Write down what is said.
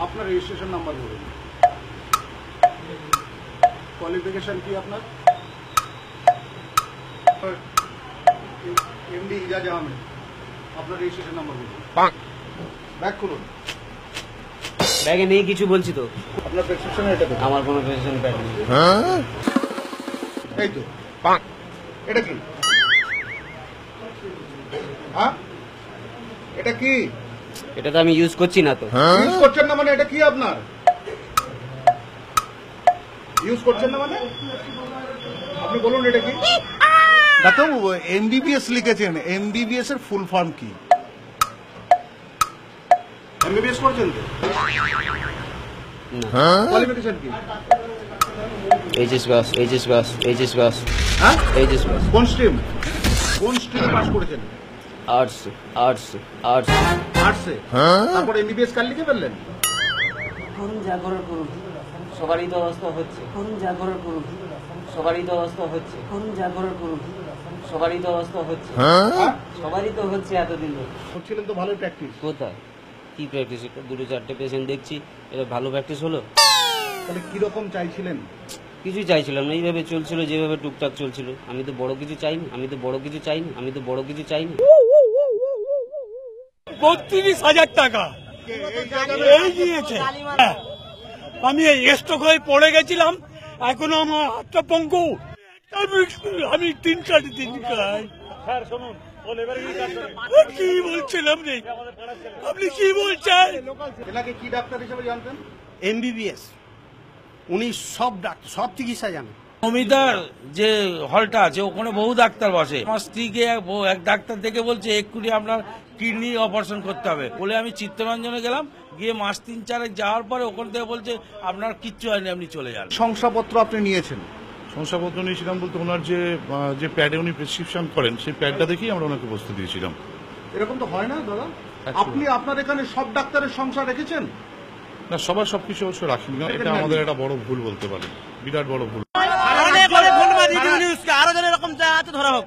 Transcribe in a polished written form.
আপনার registration number বলুন। Qualification কি আপনার? এমডি ইজাজ আহমেদ। আপনার রেজিস্ট্রেশন নাম্বার বলুন। ব্যাগ খুলুন। ব্যাগে নেই কিছু, বলছি তো। আপনার প্রেসক্রিপশনে এটা দেখুন। আমার কোনো প্রেসক্রিপশন ব্যাগ নেই। এই তো এটা কি? হ্যাঁ, এটা কি? এটা তো আমি ইউজ করছি না তো। ইউজ করছেন না মানে এটা কি আপনার? ইউজ করছেন না মানে আপনি বলুন এটা কি? ডাক্তারবাবু এমবিবিএস লিখেছেন, এমবিবিএস এর ফুল ফর্ম কি? এমবিবিএস করছেন তো? না। কোয়ালিফিকেশন কি? HS pass, HS pass, HS pass. হ্যাঁ, এইচএস পাস। কোন স্ট্রিম? কোন স্ট্রিমে পাস করেছেন? Arts, arts, arts. আর্টসে। তারপর এমবিবিএস কাল লিখে ফেললেন? করুন যা করার করুন, সবারই তো অবস্থা হচ্ছে। করুন যা করার করুন, সবারই তো অবস্থা হচ্ছে। করুন যা করার করুন, সবারই তো অবস্থা হচ্ছে। সবারই তো হচ্ছে এতদিন ধরে। করছিলেন তো ভালোই প্র্যাকটিস। কোথায় কি প্র্যাকটিস? এটা দুটো চারটে পেশেন্ট দেখছি, এটা ভালো প্র্যাকটিস হলো? তাহলে কিরকম চাইছিলেন? কিছু চাইছিলাম না, এইভাবে চলছিল যেভাবে টুকটাক চলছিল। আমি তো বড় কিছু চাইনি, আমি তো বড় কিছু চাইনি, আমি তো বড় কিছু চাইনি। 32,000 টাকা এই নিয়েছে। আমি স্ট্রোক হয়ে পড়ে গেছিলাম, এখনো আমার হাতটা পঙ্গু। আমি 3 সাড়ে 3 খাই। কি বলছিলাম রে, আপনি কি বলছেন? এনাকে কি ডাক্তার হিসেবে জানতেন? এমবিবিএস, উনি সব ডাক্তার, সব চিকিৎসা জানেন। অমিতার যে হলটা আছে ওখানে বহু ডাক্তার বসে। আমার স্ত্রীকে এক ডাক্তার দেখে বলছে এক্ষুনি আপনার কিডনি অপারেশন করতে হবে বলে আমি চিত্তরঞ্জনে গেলাম, গিয়ে মাস 3-4 যাওয়ার পরে ওখান থেকে বলছে আপনার কিচ্ছু হয়নি, আপনি চলে যান। শংসাপত্র আপনি নিয়েছেন? শংসাপত্র নিয়েছিলাম বলতে ওনার যে প্যাডে উনি প্রেসক্রিপশন করেন সেই প্যাডটা দেখেই আমরা ওনাকে বসতে দিয়েছিলাম। এরকম তো হয় না দাদা। আপনি আপনার এখানে সব ডাক্তারের সংসার রেখেছেন? না, সবার সবকিছু অবশ্য রাখিনি না, এটা আমাদের একটা বড় ভুল বলতে পারেন, বিরাট বড় ভুল। আরো যেন এরকম ধরা হোক।